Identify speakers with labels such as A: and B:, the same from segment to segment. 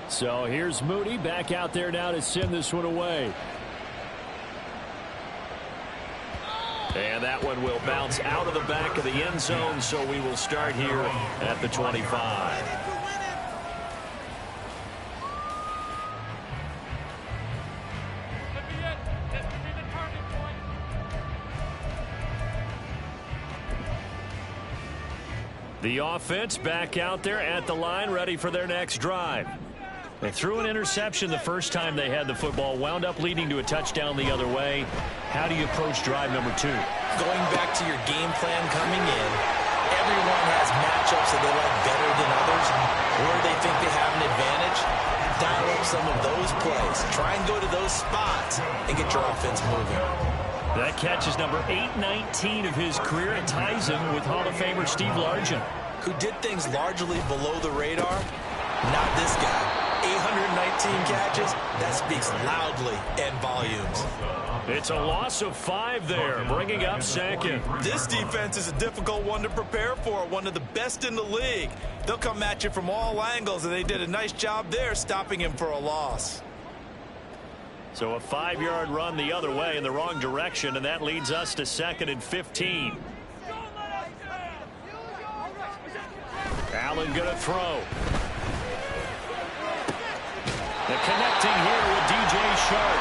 A: So here's Moody back out there now to send this one away. And that one will bounce out of the back of the end zone, so we will start here at the 25. The offense back out there at the line, ready for their next drive. They threw an interception the first time they had the football, wound up leading to a touchdown the other way. How do you approach drive number 2?
B: Going back to your game plan coming in, everyone has matchups that they like better than others, or they think they have an advantage. Dial up some of those plays. Try and go to those spots and get your offense moving.
A: That catch is number 819 of his career. It ties him with Hall of Famer Steve Largent,
B: who did things largely below the radar. Not this guy. 819 catches, that speaks loudly in volumes.
A: It's a loss of 5 there, bringing up second.
B: This defense is a difficult one to prepare for, one of the best in the league. They'll come at you from all angles, and they did a nice job there stopping him for a loss.
A: So a 5-yard run the other way in the wrong direction, and that leads us to 2nd and 15. Allen going to throw. The connecting here with DJ Sharp.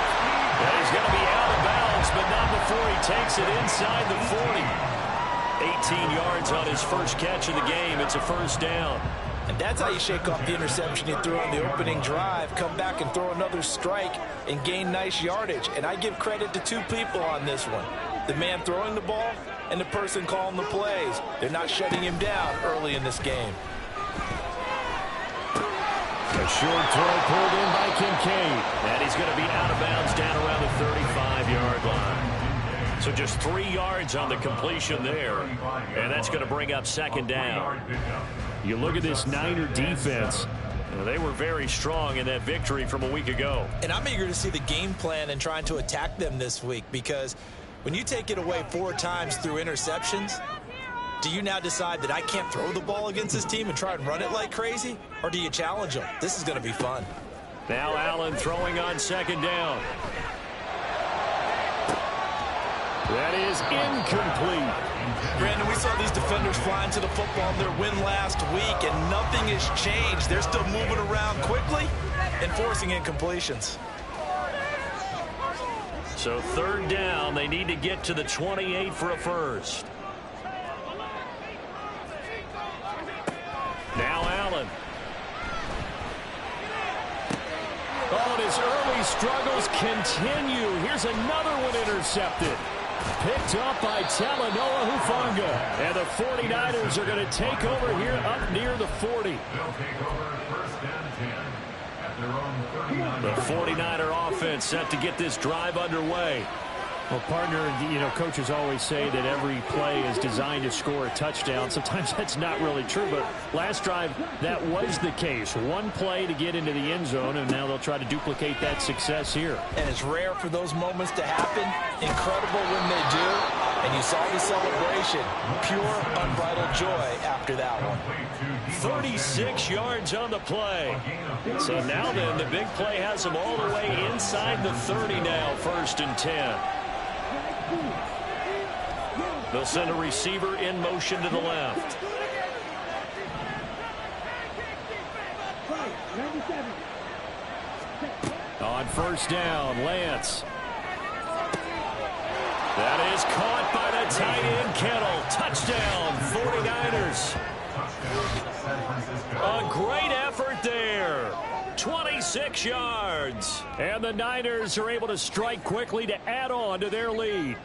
A: And he's going to be out of bounds, but not before he takes it inside the 40. 18 yards on his first catch of the game. It's a first down.
B: And that's how you shake off the interception you threw on the opening drive. Come back and throw another strike and gain nice yardage. And I give credit to 2 people on this one. The man throwing the ball and the person calling the plays. They're not shutting him down early in this game.
A: A short throw pulled in by Kincaid. And he's going to be out of bounds down around the 35-yard line. So just 3 yards on the completion there. And that's going to bring up 2nd down. You look at this Niner defense. They were very strong in that victory from a week ago.
B: And I'm eager to see the game plan and trying to attack them this week, because when you take it away 4 times through interceptions, do you now decide that I can't throw the ball against this team and try and run it like crazy? Or do you challenge them? This is going to be fun.
A: Now Allen throwing on 2nd down. That is incomplete.
B: Brandon, we saw these defenders flying to the football in their win last week, and nothing has changed. They're still moving around quickly and forcing incompletions.
A: So 3rd down, they need to get to the 28 for a first. Now Allen. Oh, and his early struggles continue. Here's another one intercepted. Picked up by Talanoa Hufanga. And the 49ers are going to take over here up near the 40. The 49er offense set to get this drive underway. Well, partner, coaches always say that every play is designed to score a touchdown. Sometimes that's not really true, but last drive, that was the case. One play to get into the end zone, and now they'll try to duplicate that success here.
B: And it's rare for those moments to happen. Incredible when they do. And you saw the celebration. Pure, unbridled joy after that one.
A: 36 yards on the play. So now then, the big play has them all the way inside the 30 now, 1st and 10. They'll send a receiver in motion to the left. On 1st down, Lance. That is caught by the tight end, Kittle. Touchdown, 49ers. A great effort there. 26 yards. And the Niners are able to strike quickly to add on to their lead.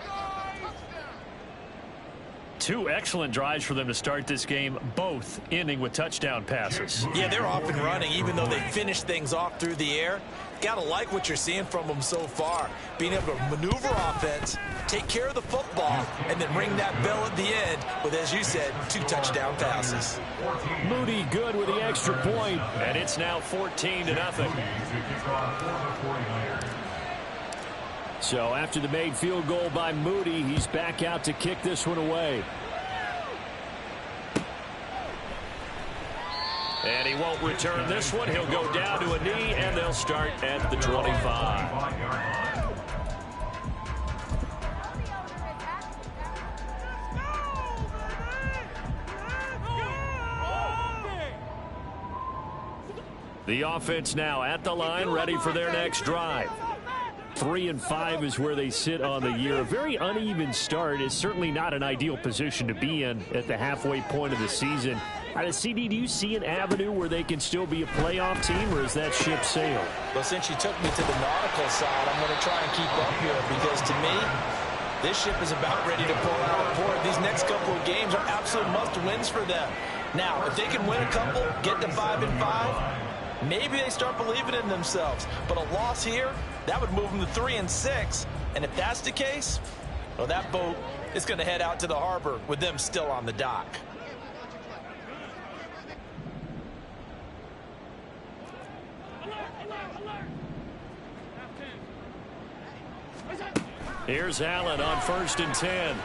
A: 2 excellent drives for them to start this game, both ending with touchdown passes.
B: Yeah, they're off and running, even though they finished things off through the air. Gotta like what you're seeing from them so far. Being able to maneuver offense, take care of the football, and then ring that bell at the end with, as you said, 2 touchdown passes.
A: Moody good with the extra point, and it's now 14-0. So after the made field goal by Moody, he's back out to kick this one away. And he won't return this one. He'll go down to a knee, and they'll start at the 25. The offense now at the line, ready for their next drive. 3-5 is where they sit on the year. A very uneven start is certainly not an ideal position to be in at the halfway point of the season. CD, do you see an avenue where they can still be a playoff team, or is that ship sailed?
B: Well, since you took me to the nautical side, I'm going to try and keep up here because to me, this ship is about ready to pull out of port. These next couple of games are absolute must-wins for them. Now, if they can win a couple, get to 5-5, maybe they start believing in themselves. But a loss here, that would move them to 3-6. And if that's the case, well, that boat is going to head out to the harbor with them still on the dock.
A: Here's Allen on 1st and 10.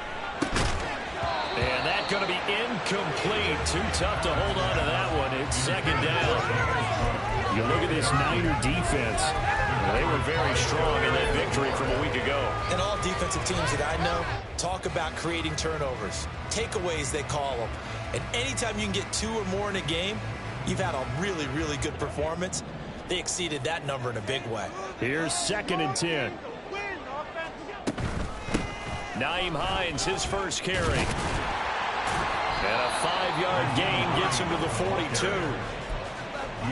A: And that's going to be incomplete. Too tough to hold on to that one. It's 2nd down. You look at this Niner defense. They were very strong in that victory from a week ago.
B: And all defensive teams that I know talk about creating turnovers. Takeaways, they call them. And anytime you can get 2 or more in a game, you've had a really, really good performance. They exceeded that number in a big way.
A: Here's 2nd and 10. Nyheim Hines, his first carry. And a 5-yard gain gets him to the 42.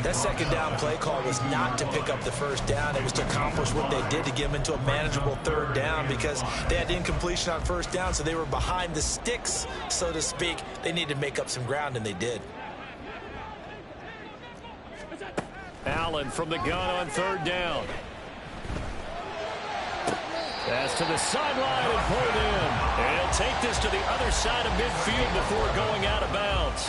B: That 2nd down play call was not to pick up the 1st down. It was to accomplish what they did to get them into a manageable 3rd down because they had incompletion on 1st down, so they were behind the sticks, so to speak. They needed to make up some ground, and they did.
A: Allen from the gun on 3rd down. Pass to the sideline and pulled in. And he'll take this to the other side of midfield before going out of bounds.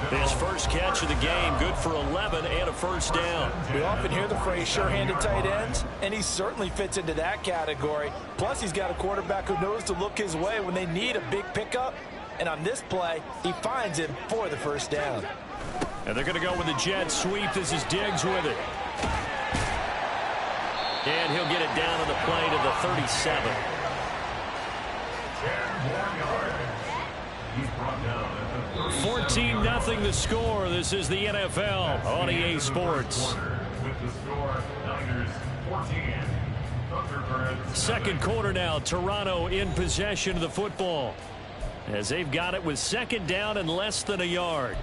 A: His first catch of the game, good for 11 and a 1st down.
B: We often hear the phrase sure-handed tight ends, and he certainly fits into that category. Plus, he's got a quarterback who knows to look his way when they need a big pickup. And on this play, he finds him for the 1st down.
A: And they're going to go with the jet sweep. This is Diggs with it. And he'll get it down on the play to the 37. 14-0 the score. This is the NFL on EA Sports. Second quarter now. Toronto in possession of the football as they've got it with 2nd down and less than a yard.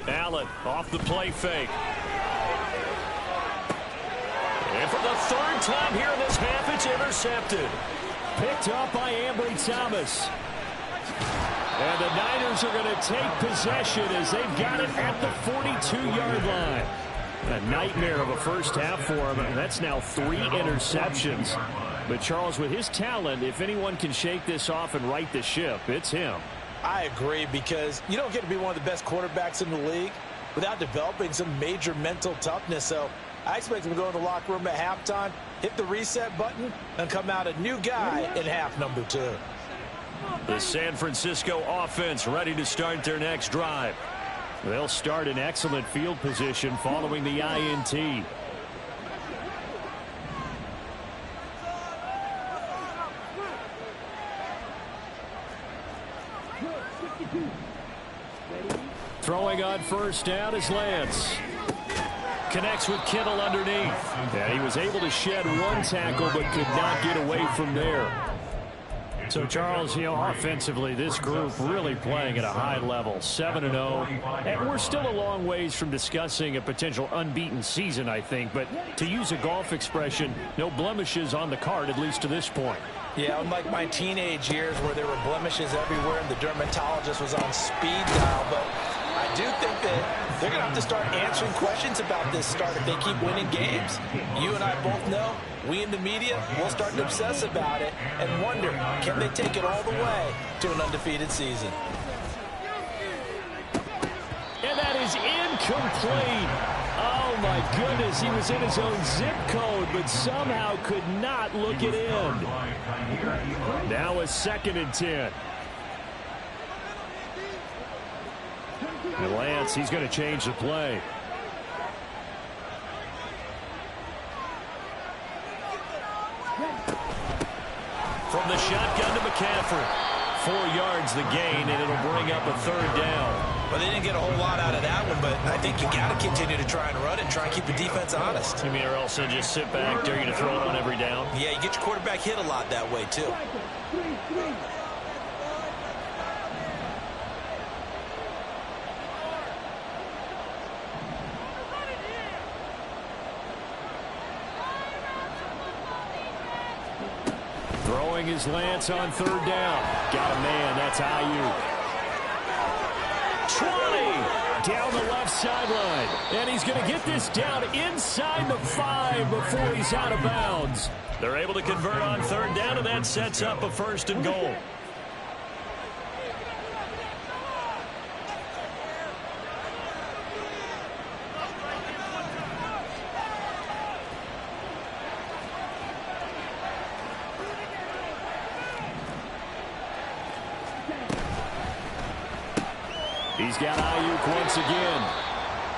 A: Allen off the play fake. And for the 3rd time here in this half, it's intercepted. Picked up by Ambry Thomas. And the Niners are going to take possession as they've got it at the 42-yard line. A nightmare of a first half for him. And that's now 3 interceptions. But Charles, with his talent, if anyone can shake this off and right the ship, it's him.
B: I agree, because you don't get to be one of the best quarterbacks in the league without developing some major mental toughness. So I expect him to go in the locker room at halftime, hit the reset button, and come out a new guy in half number 2.
A: The San Francisco offense ready to start their next drive. They'll start in excellent field position following the INT. Throwing on 1st down is Lance. Connects with Kittle underneath. And he was able to shed 1 tackle but could not get away from there. So, Charles, offensively, this group really playing at a high level, 7-0. And we're still a long ways from discussing a potential unbeaten season, I think. But to use a golf expression, no blemishes on the card, at least to this point.
B: Yeah, unlike my teenage years where there were blemishes everywhere and the dermatologist was on speed dial. But I do think that they're going to have to start answering questions about this start if they keep winning games. You and I both know, we in the media will start to obsess about it and wonder, can they take it all the way to an undefeated season?
A: Complete. Oh, my goodness. He was in his own zip code, but somehow could not look it in. Now a 2nd and 10. And Lance, he's going to change the play. From the shotgun to McCaffrey. 4 yards the gain, and it'll bring up a 3rd down.
B: Well, they didn't get a whole lot out of that one, but I think you got to continue to try and run and try and keep the defense honest.
A: You mean, or else just sit back, dare you to throw it on every down?
B: Yeah, you get your quarterback hit a lot that way, too.
A: Throwing his Lance on 3rd down. Got a man. That's Ayuk. 20 down the left sideline. And he's going to get this down inside the 5 before he's out of bounds. They're able to convert on 3rd down, and that sets up a 1st and goal. He's got Ayuk once again.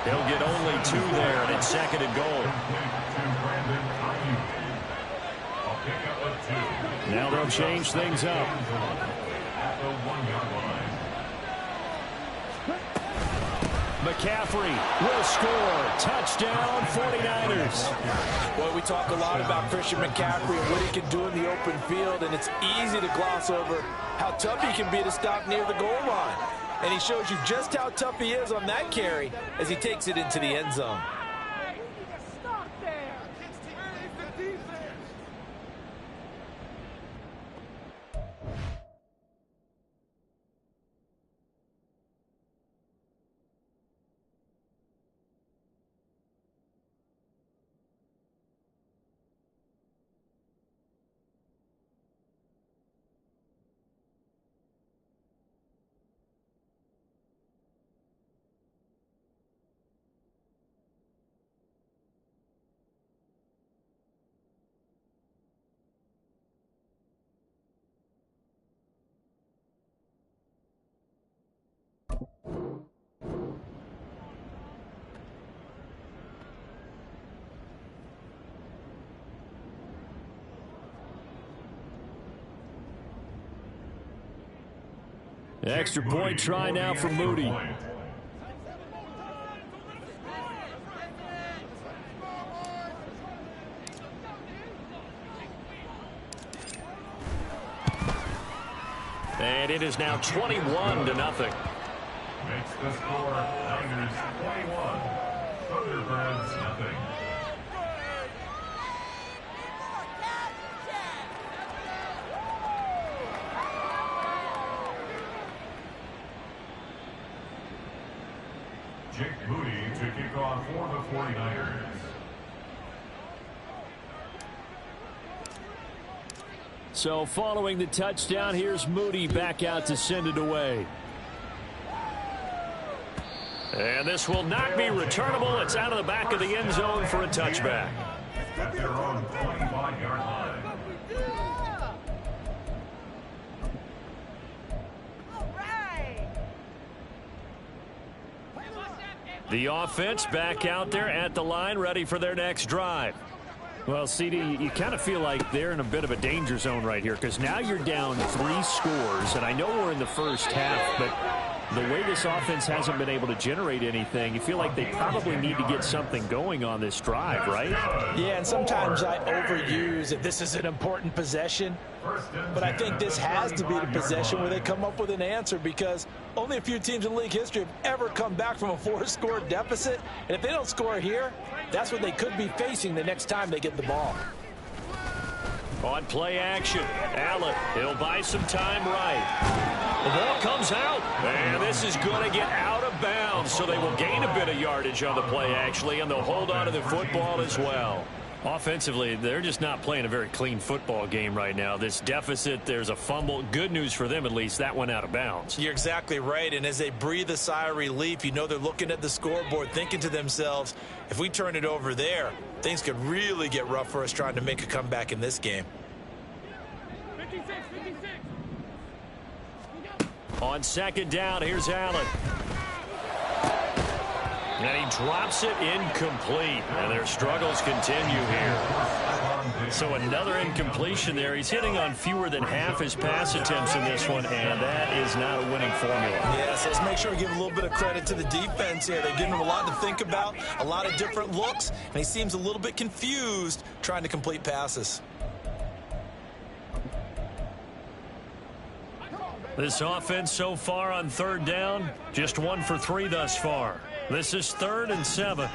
A: He'll get only 2 there, and it's 2nd and goal. Now they'll change things up. McCaffrey will score. Touchdown, 49ers.
B: Boy, we talk a lot about Christian McCaffrey and what he can do in the open field, and it's easy to gloss over how tough he can be to stop near the goal line. And he shows you just how tough he is on that carry as he takes it into the end zone.
A: Extra point try now for Moody. And it is now 21-0.
C: Makes the score Niners 21, Thunderbirds nothing. Jake Moody to kick off for the 49ers.
A: So following the touchdown, here's Moody back out to send it away. And this will not be returnable. It's out of the back of the end zone for a touchback.
C: At their own 25-yard line.
A: The offense back out there at the line, ready for their next drive. Well, CD, you kind of feel like they're in a bit of a danger zone right here because now you're down 3 scores, and I know we're in the first half, but the way this offense hasn't been able to generate anything, you feel like they probably need to get something going on this drive, right?
B: Yeah, and sometimes I overuse that this is an important possession, but I think this has to be the possession where they come up with an answer because only a few teams in league history have ever come back from a 4-score deficit, and if they don't score here, that's what they could be facing the next time they get the ball.
A: On play action, Allen, he'll buy some time right. The ball comes out, and this is going to get out of bounds, so they will gain a bit of yardage on the play, actually, and they'll hold on to the football as well. Offensively, they're just not playing a very clean football game right now. This deficit, there's a fumble. Good news for them, at least. That went out of bounds.
B: You're exactly right. And as they breathe a sigh of relief, you know they're looking at the scoreboard, thinking to themselves, if we turn it over there, things could really get rough for us trying to make a comeback in this game.
D: 56.
A: On second down, here's Allen. And he drops it incomplete. And their struggles continue here. So another incompletion there. He's hitting on fewer than half his pass attempts in this one, and that is not a winning formula.
B: Yes, let's make sure we give a little bit of credit to the defense here. They're giving him a lot to think about, a lot of different looks, and he seems a little bit confused trying to complete passes.
A: This offense so far on third down, just 1 for 3 thus far. This is 3rd and 7.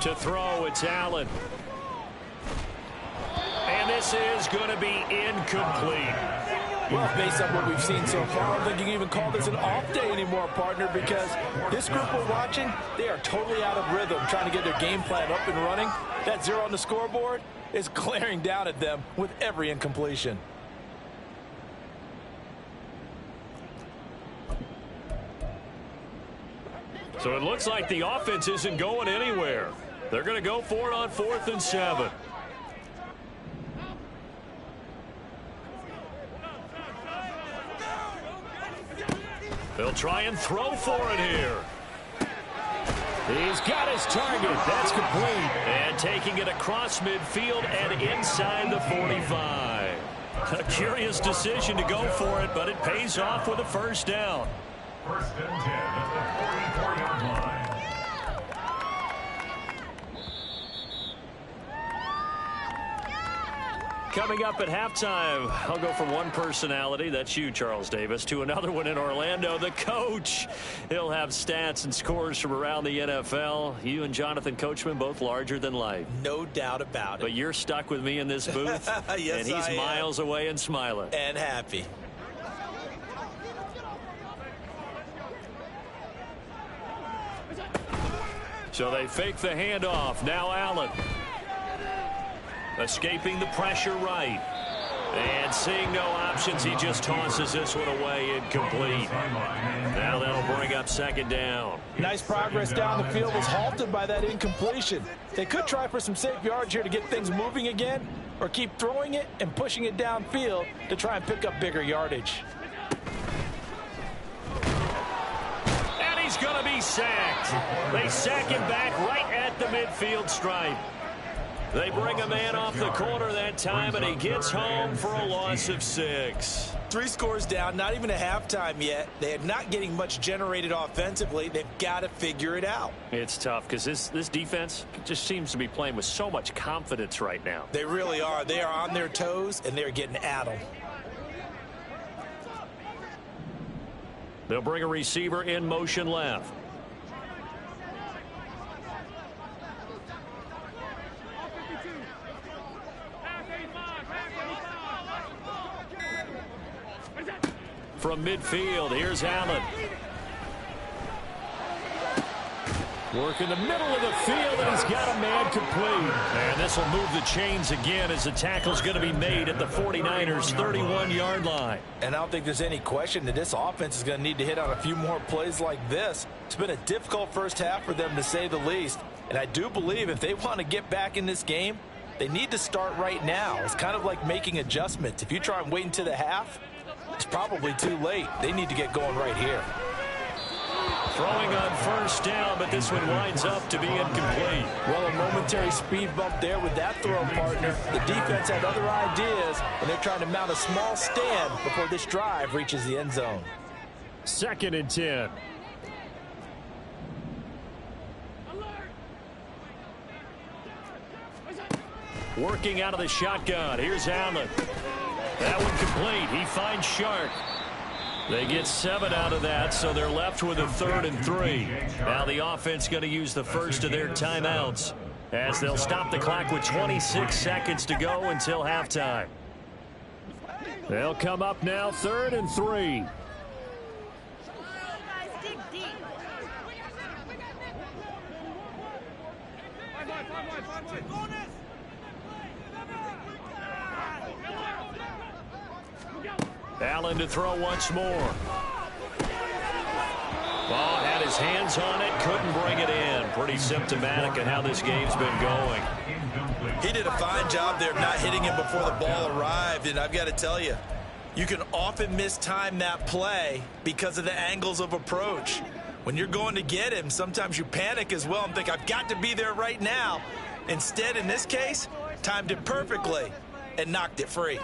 A: To throw, it's Allen. And this is going to be incomplete.
B: Well, based on what we've seen so far, I don't think you can even call this an off day anymore, partner, because this group we're watching, they are totally out of rhythm, trying to get their game plan up and running. That 0 on the scoreboard is glaring down at them with every incompletion.
A: So it looks like the offense isn't going anywhere. They're going to go for it on 4th and 7. They'll try and throw for it here. He's got his target. That's complete. And taking it across midfield and inside the 45. A curious decision to go for it, but it pays off with a first down.
C: 1st and 10 at the 44-yard line.
A: Coming up at halftime, I'll go from one personality, that's you, Charles Davis, to another one in Orlando, the coach. He'll have stats and scores from around the NFL. You and Jonathan Coachman, both larger than life.
B: No doubt about it.
A: But you're stuck with me in this booth,
B: yes,
A: and he's miles away and smiling.
B: And happy.
A: So they fake the handoff. Now Allen. Escaping the pressure right. And seeing no options, he just tosses this one away, incomplete. Now that'll bring up 2nd down.
B: Nice progress down the field was halted by that incompletion. They could try for some safe yards here to get things moving again, or keep throwing it and pushing it downfield to try and pick up bigger yardage.
A: And he's going to be sacked. They sack him back right at the midfield stripe. They bring a man off the corner that time, and he gets home for a loss of 6.
B: 3 scores down, not even a halftime yet. They are not getting much generated offensively. They've got to figure it out.
A: It's tough because this defense just seems to be playing with so much confidence right now.
B: They really are. They are on their toes, and they're getting at them.
A: They'll bring a receiver in motion left. From midfield, here's Allen. Work in the middle of the field, and he's got a man complete. And this will move the chains again as the tackle's going to be made at the 49ers' 31-yard line.
B: And I don't think there's any question that this offense is going to need to hit on a few more plays like this. It's been a difficult first half for them, to say the least. And I do believe if they want to get back in this game, they need to start right now. It's kind of like making adjustments. If you try and wait until the half, it's probably too late. They need to get going right here.
A: Throwing on first down, but this one winds up to be incomplete.
B: Well, a momentary speed bump there with that throw, partner. The defense had other ideas, and they're trying to mount a small stand before this drive reaches the end zone.
A: 2nd and 10. Working out of the shotgun. Here's Allen. That one complete. He finds Shark. They get 7 out of that, so they're left with a 3rd and 3. Now the offense going to use the first of their timeouts as they'll stop the clock with 26 seconds to go until halftime. They'll come up now 3rd and 3. Allen to throw once more. Ball had his hands on it, couldn't bring it in. Pretty symptomatic of how this game's been going.
B: He did a fine job there of not hitting him before the ball arrived, and I've got to tell you, you can often mistime that play because of the angles of approach. When you're going to get him, sometimes you panic as well and think, I've got to be there right now. Instead, in this case, timed it perfectly and knocked it free.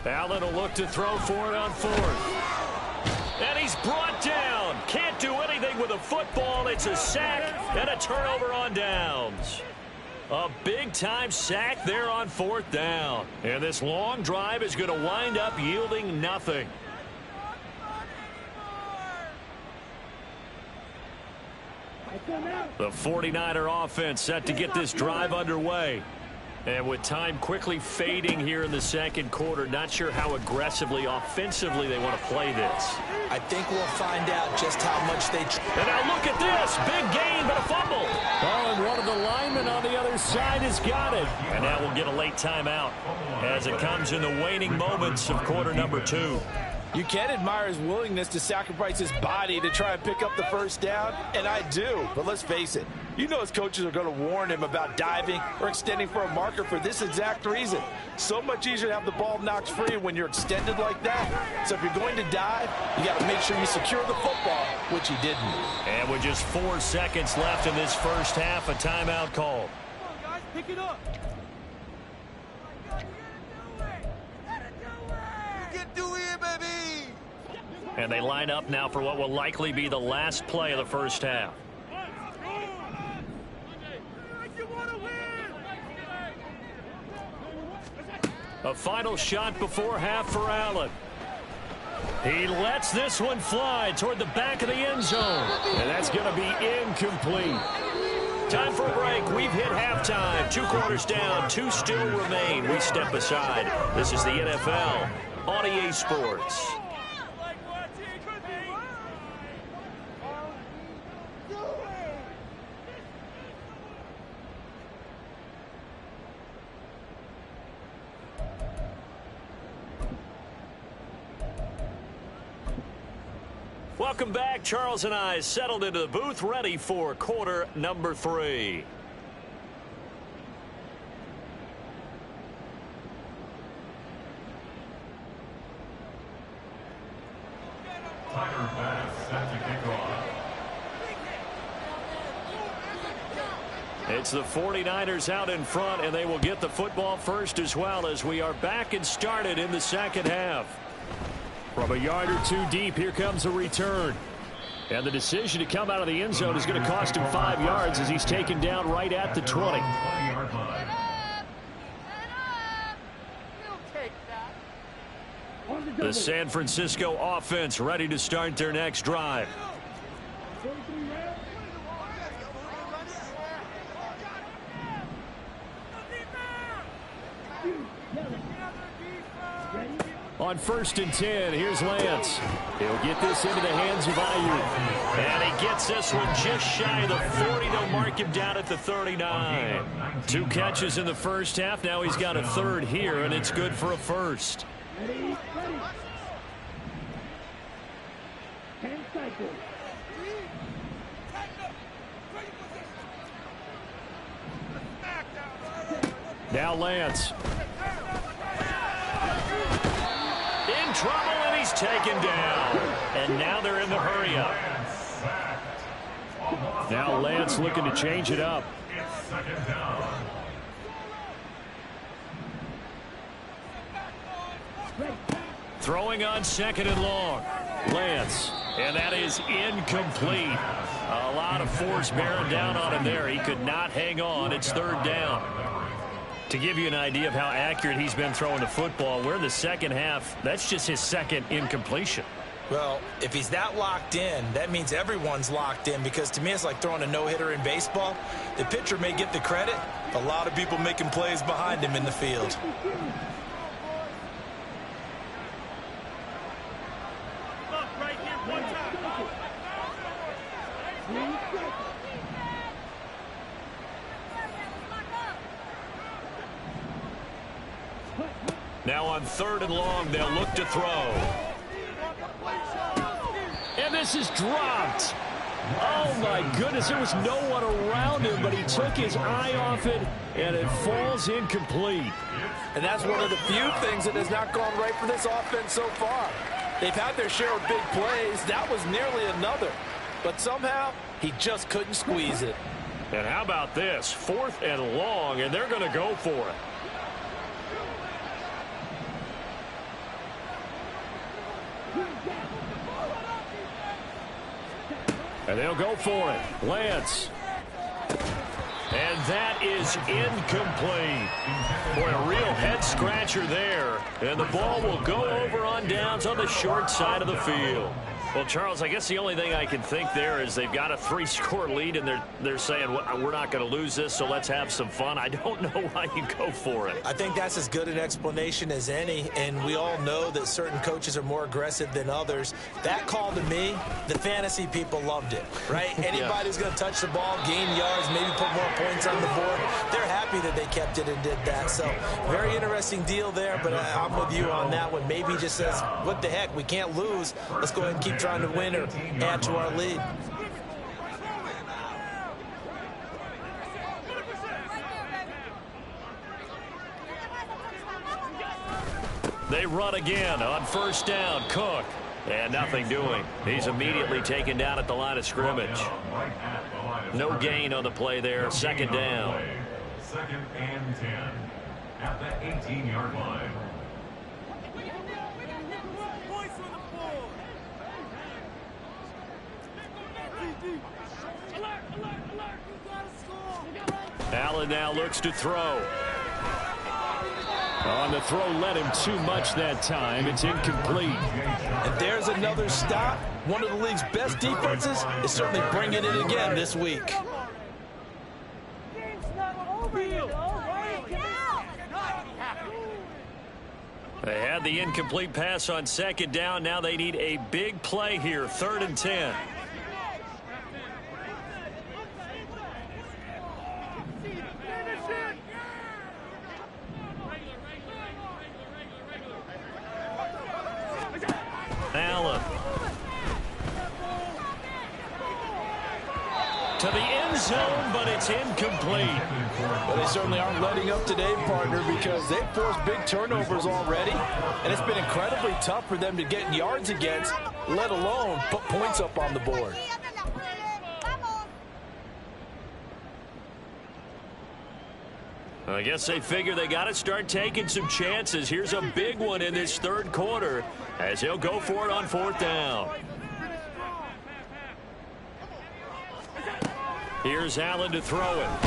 A: Allen will look to throw for it on fourth. And he's brought down. Can't do anything with a football. It's a sack and a turnover on downs. A big-time sack there on fourth down. And this long drive is going to wind up yielding nothing. The 49er offense set to get this drive underway. And with time quickly fading here in the second quarter, not sure how aggressively, offensively they want to play this.
B: I think we'll find out just how much they...
A: And now look at this. Big gain, but a fumble. Oh, and one of the linemen on the other side has got it. And now we'll get a late timeout as it comes in the waning moments of quarter number 2.
B: You can admire his willingness to sacrifice his body to try and pick up the first down, and I do. But let's face it, you know his coaches are going to warn him about diving or extending for a marker for this exact reason. So much easier to have the ball knocked free when you're extended like that. So if you're going to dive, you got to make sure you secure the football, which he didn't.
A: And with just 4 seconds left in this first half, a timeout called.
D: Come on, guys, pick it up.
A: And they line up now for what will likely be the last play of the first half. A final shot before half for Allen. He lets this one fly toward the back of the end zone. And that's going to be incomplete. Time for a break. We've hit halftime. 2 quarters down. 2 still remain. We step aside. This is the NFL on EA Sports. Welcome back. Charles and I settled into the booth, ready for quarter number 3.
C: Tiger pass set to kick off.
A: It's the 49ers out in front, and they will get the football first as well as we are back and started in the second half. From a yard or 2 deep, here comes a return. And the decision to come out of the end zone is going to cost him 5 yards as he's taken down right at the 20. The San Francisco offense ready to start their next drive. On 1st and 10, here's Lance. He'll get this into the hands of Ayuk. And he gets this one just shy of the 40. They'll mark him down at the 39. 2 catches in the first half. Now he's got a 3rd here, and it's good for a first. Now Lance. In trouble, and he's taken down. And now they're in the hurry up. Now Lance looking to change it up. Throwing on 2nd and long. Lance. And that is incomplete. A lot of force bearing down on him there. He could not hang on. It's 3rd down. To give you an idea of how accurate he's been throwing the football, we're in the second half. That's just his 2nd incompletion.
B: Well, if he's that locked in, that means everyone's locked in, because to me it's like throwing a no-hitter in baseball. The pitcher may get the credit. A lot of people making plays behind him in the field.
A: Now on 3rd and long, they'll look to throw.
E: And this is dropped. Oh, my goodness. There was no one around him, but he took his eye off it, and it falls incomplete.
B: And that's one of the few things that has not gone right for this offense so far. They've had their share of big plays. That was nearly another. But somehow, he just couldn't squeeze it.
A: And how about this? 4th and long, and they're going to go for it. And they'll go for it. Lance. And that is incomplete. Boy, a real head-scratcher there. And the ball will go over on downs on the short side of the field. Well, Charles, I guess the only thing I can think there is they've got a 3-score lead, and they're saying, well, we're not going to lose this, so let's have some fun. I don't know why you go for it.
B: I think that's as good an explanation as any, and we all know that certain coaches are more aggressive than others. That call to me, the fantasy people loved it, right? Anybody who's going to touch the ball, gain yards, maybe put more points on the board, they're happy that they kept it and did that. So very interesting deal there, but I'm with you on that one. Maybe he just says, what the heck, we can't lose. Let's go ahead and keep trying to win or add to our lead.
A: They run again on 1st down. Cook. And nothing doing. He's immediately taken down at the line of scrimmage. No gain on the play there. 2nd down.
C: 2nd and 10 at the 18-yard line.
A: Allen now looks to throw.
E: On the throw, led him too much that time. It's incomplete.
B: And there's another stop. One of the league's best defenses is certainly bringing it again this week.
A: They had the incomplete pass on 2nd down. Now they need a big play here. 3rd and 10. Allen. To the end zone, but it's incomplete.
B: Well, they certainly aren't letting up today, partner, because they've forced big turnovers already, and it's been incredibly tough for them to get yards against, let alone put points up on the board.
A: I guess they figure they got to start taking some chances. Here's a big one in this 3rd quarter as he'll go for it on 4th down. Here's Allen to throw it.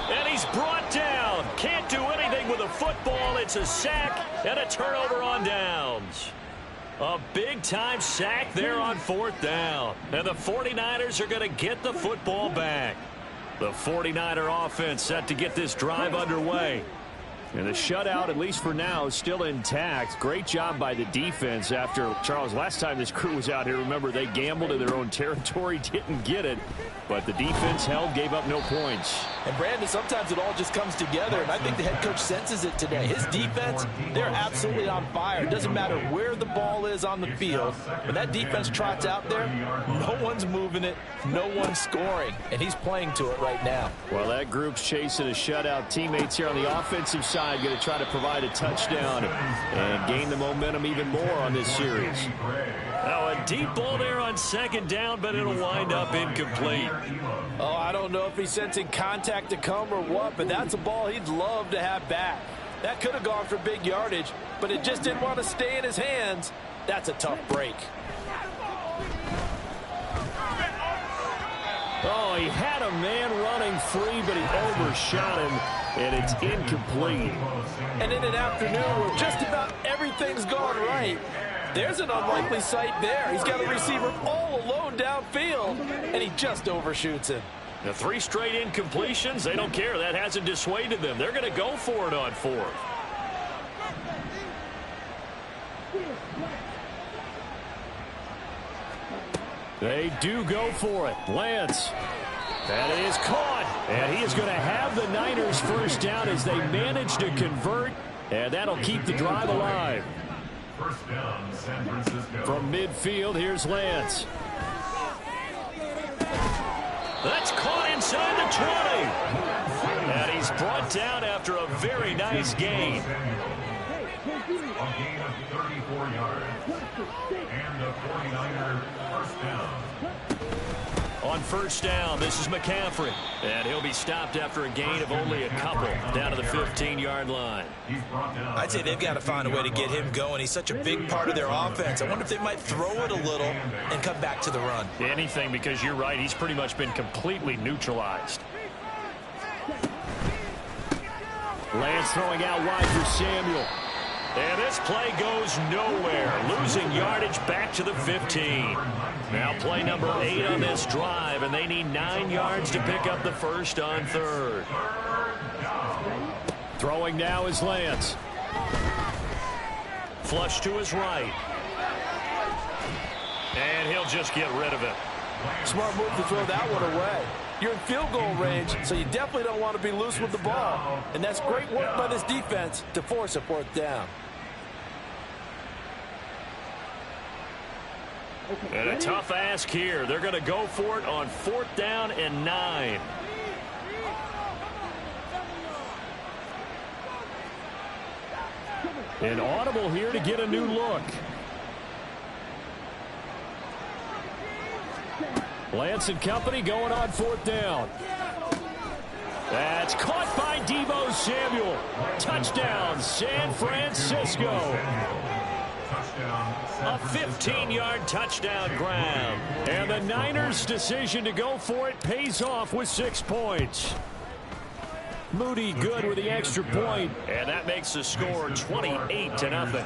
A: And he's brought down. Can't do anything with a football. It's a sack and a turnover on downs. A big-time sack there on 4th down. And the 49ers are going to get the football back. The 49er offense set to get this drive underway.
E: And the shutout, at least for now, is still intact. Great job by the defense after, Charles, last time this crew was out here, remember, they gambled in their own territory, didn't get it. But the defense held, gave up no points.
B: And, Brandon, sometimes it all just comes together, and I think the head coach senses it today. His defense, they're absolutely on fire. It doesn't matter where the ball is on the field. When that defense trots out there, no one's moving it, no one's scoring, and he's playing to it right now.
E: Well, that group's chasing a shutout. Teammates here on the offensive side going to try to provide a touchdown and gain the momentum even more on this series.
A: Now a deep ball there on 2nd down, but it'll wind up incomplete.
B: Oh, I don't know if he's sensing contact to come or what, but that's a ball he'd love to have back. That could have gone for big yardage, but it just didn't want to stay in his hands. That's a tough break.
E: Oh, he had a man running free, but he overshot him, and it's incomplete.
B: And in an afternoon where just about everything's gone right, there's an unlikely sight there. He's got a receiver all alone downfield, and he just overshoots him.
A: The 3 straight incompletions, they don't care. That hasn't dissuaded them. They're going to go for it on 4th.
E: They do go for it. Lance. That is caught. And he is going to have the Niners first down as they manage to convert And that'll keep the drive alive.
C: First down, San Francisco.
E: From midfield, here's Lance.
A: That's caught inside the 20. And he's brought down after a very nice gain.
C: A gain of 34 yards. And a 49er first down.
A: On first down, this is McCaffrey. And he'll be stopped after a gain of only a couple down to the 15-yard line.
B: I'd say they've got to find a way to get him going. He's such a big part of their offense. I wonder if they might throw it a little and come back to the run.
E: Anything, because you're right. He's pretty much been completely neutralized. Lance throwing out wide for Samuel.
A: And this play goes nowhere, losing yardage back to the 15. Now play number 8 on this drive, and they need 9 yards to pick up the first on third.
E: Throwing now is Lance.
A: Flush to his right. And he'll just get rid of it.
B: Smart move to throw that one away. You're in field goal range, so you definitely don't want to be loose with the ball. And that's great work by this defense to force a fourth down.
A: And a tough ask here. They're going to go for it on 4th down and 9.
E: An audible here to get a new look. Lance and company going on 4th down. That's caught by Deebo Samuel. Touchdown, San Francisco.
A: A 15-yard touchdown grab.
E: And the Niners' decision to go for it pays off with 6 points. Moody good with the extra point.
A: And that makes the score 28-0.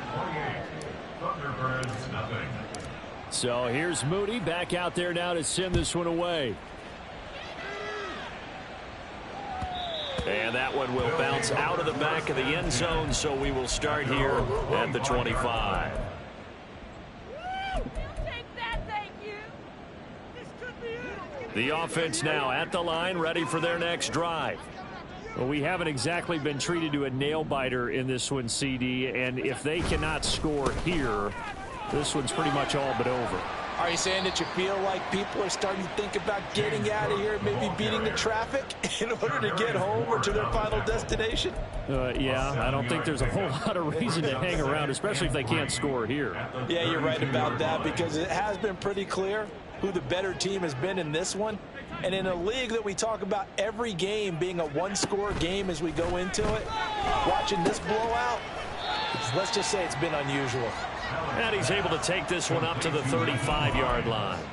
E: So here's Moody back out there now to send this one away.
A: And that one will bounce out of the back of the end zone, so we will start here at the 25. The offense now at the line, ready for their next drive.
E: Well, we haven't exactly been treated to a nail-biter in this one, CD, and if they cannot score here, this one's pretty much all but over.
B: Are you saying that you feel like people are starting to think about getting out of here, maybe beating the traffic in order to get home or to their final destination?
E: Yeah, I don't think there's a whole lot of reason to hang around, especially if they can't score here.
B: Yeah, you're right about that, because it has been pretty clear who the better team has been in this one. And in a league that we talk about every game being a one-score game as we go into it, watching this blowout, let's just say it's been unusual.
A: And he's able to take this one up to the 35-yard line.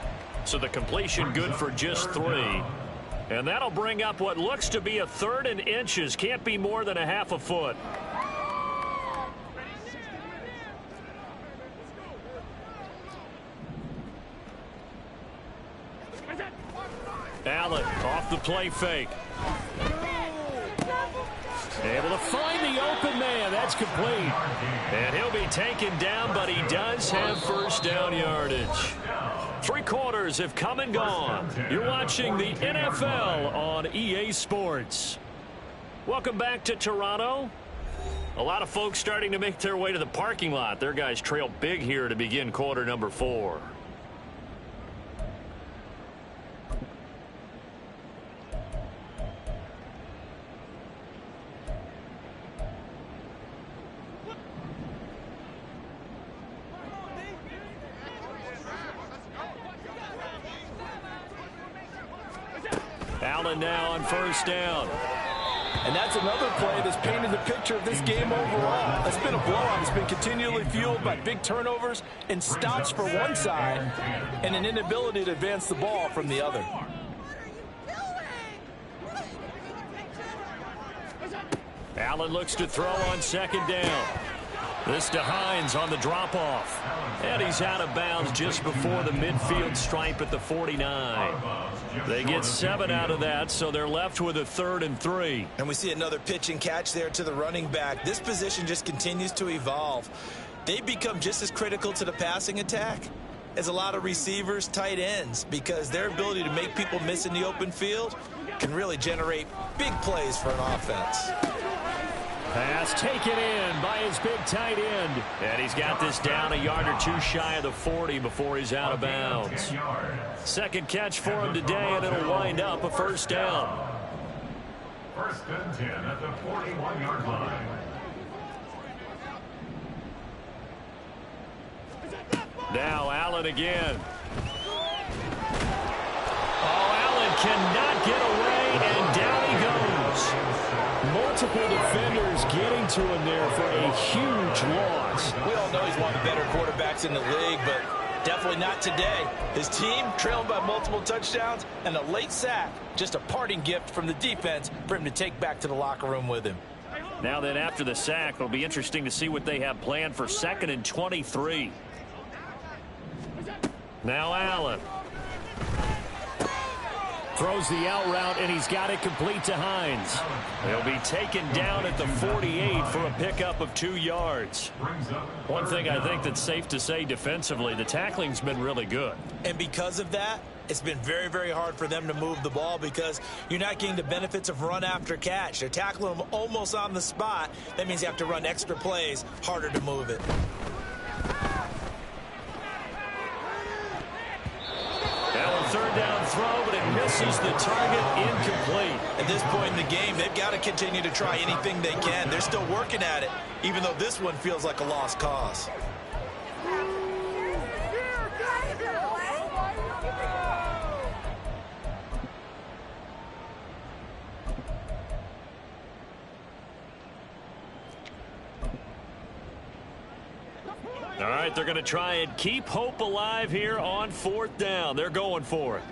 A: So the completion good for just 3. And that'll bring up what looks to be a 3rd and inches. Can't be more than a half a foot. Allen off the play fake. Able to find the open man. That's complete. And he'll be taken down, but he does have first down yardage. 3 quarters have come and gone. You're watching the NFL on EA Sports. Welcome back to Toronto. A lot of folks starting to make their way to the parking lot. Their guys trail big here to begin quarter number 4. Allen now on first down.
B: And that's another play that's painted the picture of this game overall. It's been a blowout. It's been continually fueled by big turnovers and stops for one side and an inability to advance the ball from the other.
A: Allen looks to throw on 2nd down. This to Hines on the drop-off. And he's out of bounds just before the midfield stripe at the 49. They get 7 out of that, so they're left with a 3rd and 3.
B: And we see another pitch and catch there to the running back. This position just continues to evolve. They become just as critical to the passing attack as a lot of receivers, tight ends, because their ability to make people miss in the open field can really generate big plays for an offense.
E: Pass taken in by his big tight end.
A: And he's got this down a yard or two shy of the 40 before he's out of bounds. Second catch for him today, and it'll wind up a first down.
C: First and 10 at the 41-yard line.
A: Now Allen again. Oh, Allen cannot get away, and down he goes.
E: Multiple defenders getting to him there for a huge loss.
B: We all know he's one of the better quarterbacks in the league, but definitely not today. His team trailed by multiple touchdowns and a late sack. Just a parting gift from the defense for him to take back to the locker room with him.
A: Now then, after the sack, it'll be interesting to see what they have planned for 2nd and 23. Now Allen. Throws the out route, and he's got it complete to Hines. He'll be taken down at the 48 for a pickup of 2 yards. One thing I think that's safe to say defensively, the tackling's been really good.
B: And because of that, it's been very, very hard for them to move the ball because you're not getting the benefits of run after catch. They're tackling them almost on the spot. That means you have to run extra plays, harder to move it.
A: Third down throw, but it misses the target, incomplete.
B: At this point in the game, they've got to continue to try anything they can. They're still working at it, even though this one feels like a lost cause.
A: All right, they're going to try and keep hope alive here on 4th down. They're going for it.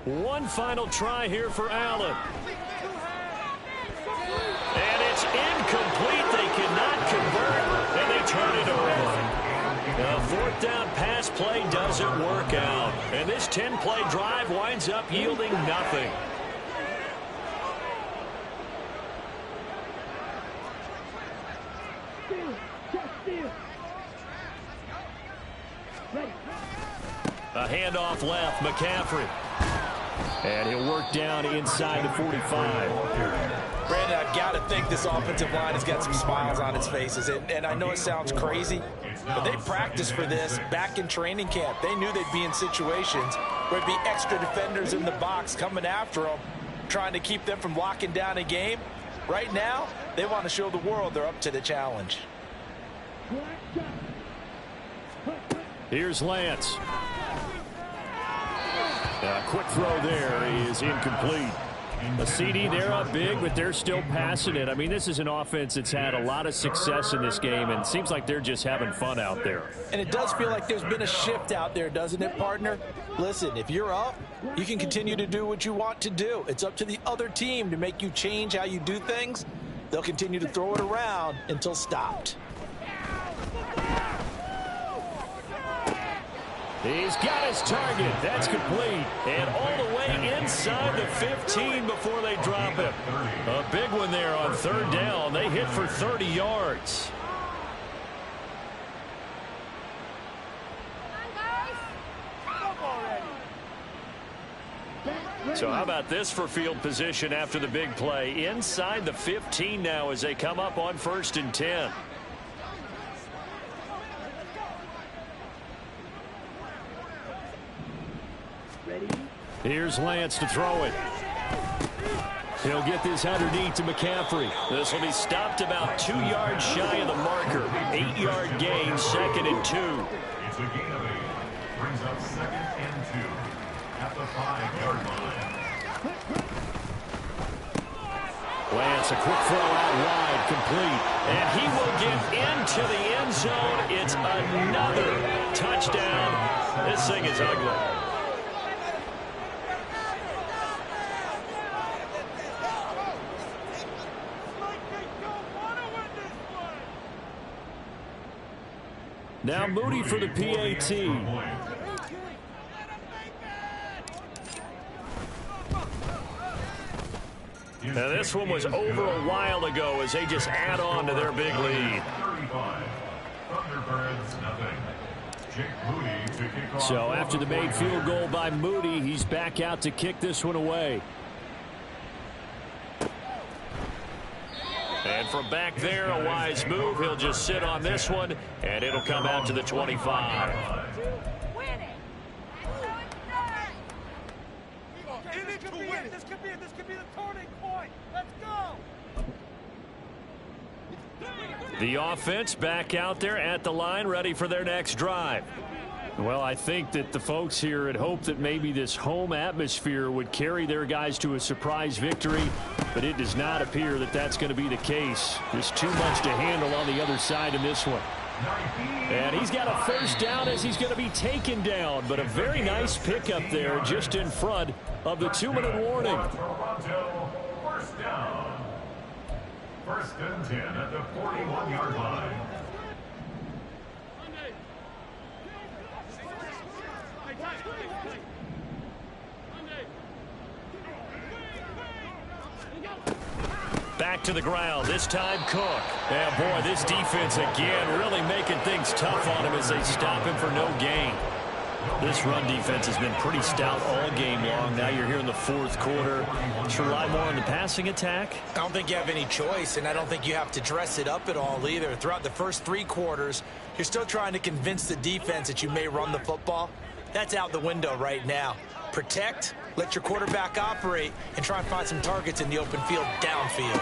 A: One final try here for Allen. And it's incomplete. They cannot convert, and they turn it over. The 4th down pass play doesn't work out. And this 10-play drive winds up yielding nothing. A handoff left, McCaffrey. And he'll work down inside the 45.
B: Brandon, I've got to think this offensive line has got some smiles on its faces. And I know it sounds crazy, but they practiced for this back in training camp. They knew they'd be in situations where there'd be extra defenders in the box coming after them, trying to keep them from locking down a game. Right now, they want to show the world they're up to the challenge.
E: Here's Lance. A quick throw there is incomplete. A CD, they're up big, but they're still passing it. I mean, this is an offense that's had a lot of success in this game, and it seems like they're just having fun out there.
B: And it does feel like there's been a shift out there, doesn't it, partner? Listen, if you're up, you can continue to do what you want to do. It's up to the other team to make you change how you do things. They'll continue to throw it around until stopped.
E: He's got his target. That's complete.
A: And all the way inside the 15 before they drop him. A big one there on 3rd down. They hit for 30 yards. So how about this for field position after the big play? Inside the 15 now as they come up on 1st and 10.
E: Here's Lance to throw it. He'll get this underneath to McCaffrey.
A: This will be stopped about 2 yards shy of the marker. 8-yard gain, 2nd and 2.
C: It's a gain of 8. Brings up 2nd and 2 at the 5-yard line.
E: Lance, a quick throw out wide, complete.
A: And he will get into the end zone. It's another touchdown. This thing is ugly.
E: Now Moody for the PAT.
A: Now this one was over a while ago as they just add on to their big lead.
C: Thunderbirds, nothing. Jake Moody to kick off.
E: So after the made field goal by Moody, he's back out to kick this one away.
A: And from back there, a wise move. He'll just sit on this one, and it'll come out to the 25.
D: This could be the turning point. Let's go.
A: The offense back out there at the line, ready for their next drive.
E: Well, I think that the folks here had hoped that maybe this home atmosphere would carry their guys to a surprise victory, but it does not appear that that's going to be the case. Just too much to handle on the other side in this one. And he's got a first down as he's going to be taken down, but a very nice pickup there just in front of the 2-minute warning.
C: First down. First and 10 at the 41-yard line.
A: Back to the ground, this time Cook. Yeah, boy, this defense again really making things tough on him as they stop him for no gain. This run defense has been pretty stout all game long. Now you're here in the fourth quarter. Should rely more on the passing attack?
B: I don't think you have any choice, and I don't think you have to dress it up at all either. Throughout the first 3 quarters, you're still trying to convince the defense that you may run the football. That's out the window right now. Protect, let your quarterback operate, and try and find some targets in the open field downfield.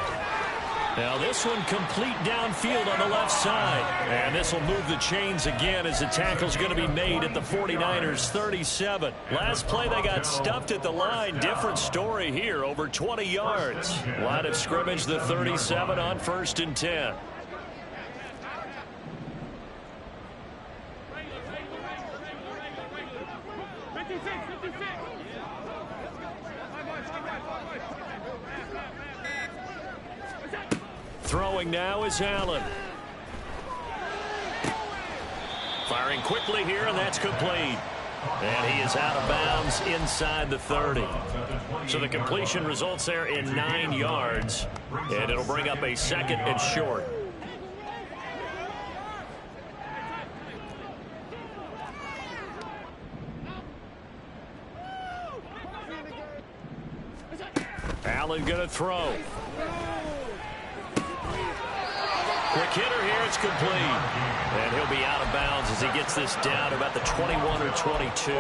A: Now this one complete downfield on the left side. And this will move the chains again as the tackle's going to be made at the 49ers 37. Last play they got stuffed at the line. Different story here, over 20 yards. Line of scrimmage, the 37 on 1st and 10. Throwing now is Allen. Firing quickly here, and that's complete. And he is out of bounds inside the 30. So the completion results there in 9 yards. And it'll bring up a 2nd and short. Allen going to throw. Quick hitter here, it's complete. And he'll be out of bounds as he gets this down about the 21 or 22.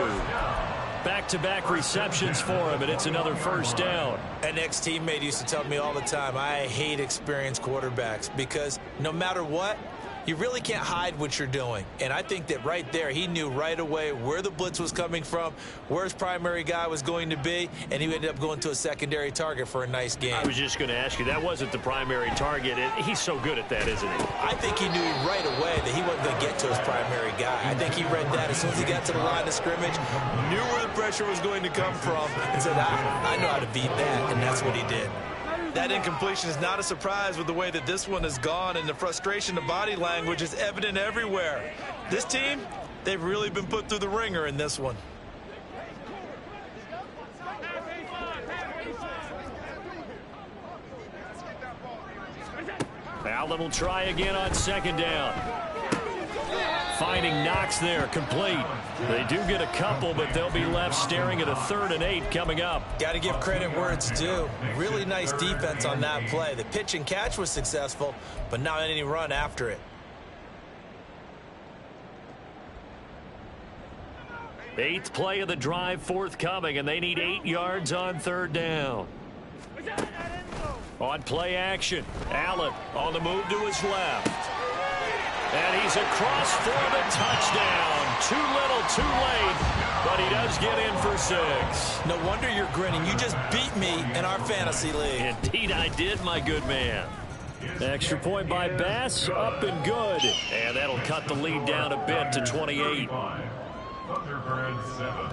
A: Back-to-back receptions for him, and it's another first down.
B: An ex-teammate used to tell me all the time, I hate experienced quarterbacks because no matter what, you really can't hide what you're doing. And I think that right there, he knew right away where the blitz was coming from, where his primary guy was going to be, and he ended up going to a secondary target for a nice game.
A: I was just going to ask you, that wasn't the primary target. He's so good at that, isn't he?
B: I think he knew right away that he wasn't going to get to his primary guy. I think he read that as soon as he got to the line of scrimmage, knew where the pressure was going to come from, and said, I know how to beat that, and that's what he did. That incompletion is not a surprise with the way that this one has gone, and the frustration, the body language is evident everywhere. This team, they've really been put through the ringer in this one.
A: Allen will try again on 2nd down. Finding Knox there, complete. They do get a couple, but they'll be left staring at a 3rd and 8 coming up.
B: Got to give credit where it's due. Really nice defense on that play. The pitch and catch was successful, but not any run after it.
A: 8th play of the drive forthcoming, and they need 8 yards on 3rd down. On play action, Allen on the move to his left. And he's across for the touchdown. Too little, too late, but he does get in for 6.
B: No wonder you're grinning. You just beat me in our fantasy league.
A: Indeed I did, my good man.
E: Extra point by Bass, up and good.
A: And that'll cut the lead down a bit to 28.
C: Thunderbirds 7.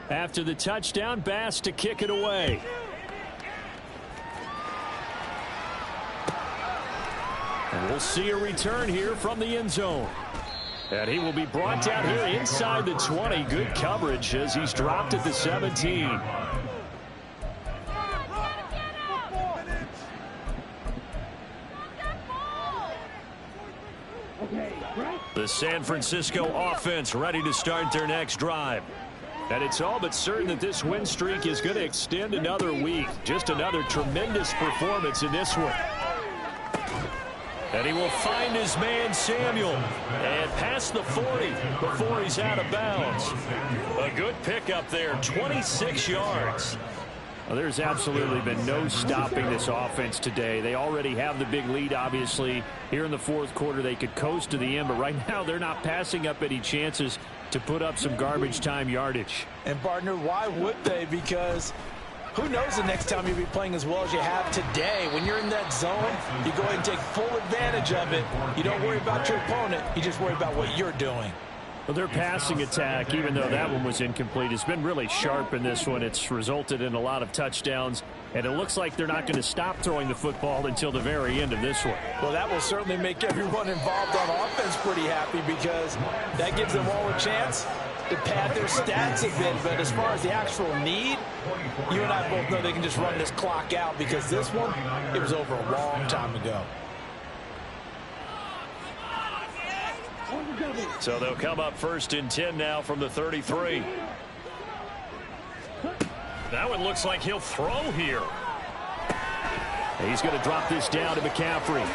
E: After the touchdown, Bass to kick it away. And we'll see a return here from the end zone. And he will be brought down here inside the 20. Good coverage as he's dropped at the 17.
A: The San Francisco offense ready to start their next drive.
E: And it's all but certain that this win streak is going to extend another week. Just another tremendous performance in this one.
A: And he will find his man Samuel and past the 40 before he's out of bounds. A good pickup there, 26 yards.
E: Well, there's absolutely been no stopping this offense today. They already have the big lead, obviously. Here in the fourth quarter, they could coast to the end, but right now they're not passing up any chances to put up some garbage time yardage.
B: And, partner, why would they? Because who knows the next time you'll be playing as well as you have today. When you're in that zone, you go ahead and take full advantage of it. You don't worry about your opponent. You just worry about what you're doing.
E: Well, their passing attack, even though that one was incomplete, has been really sharp in this one. It's resulted in a lot of touchdowns, and it looks like they're not going to stop throwing the football until the very end of this one.
B: Well, that will certainly make everyone involved on offense pretty happy because that gives them all a chance to pad their stats a bit. But as far as the actual need, you and I both know they can just run this clock out because this one, it was over a long time ago.
A: So they'll come up 1st and 10 now from the 33. That one looks like he'll throw here.
E: He's going to drop this down to McCaffrey.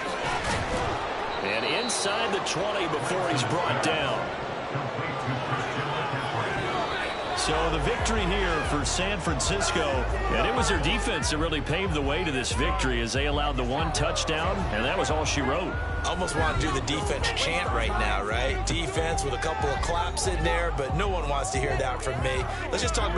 A: And inside the 20 before he's brought down. So the victory here for San Francisco, and it was their defense that really paved the way to this victory as they allowed the one touchdown, and that was all she wrote.
B: Almost want to do the defense chant right now, right? Defense with a couple of claps in there, but no one wants to hear that from me. Let's just talk about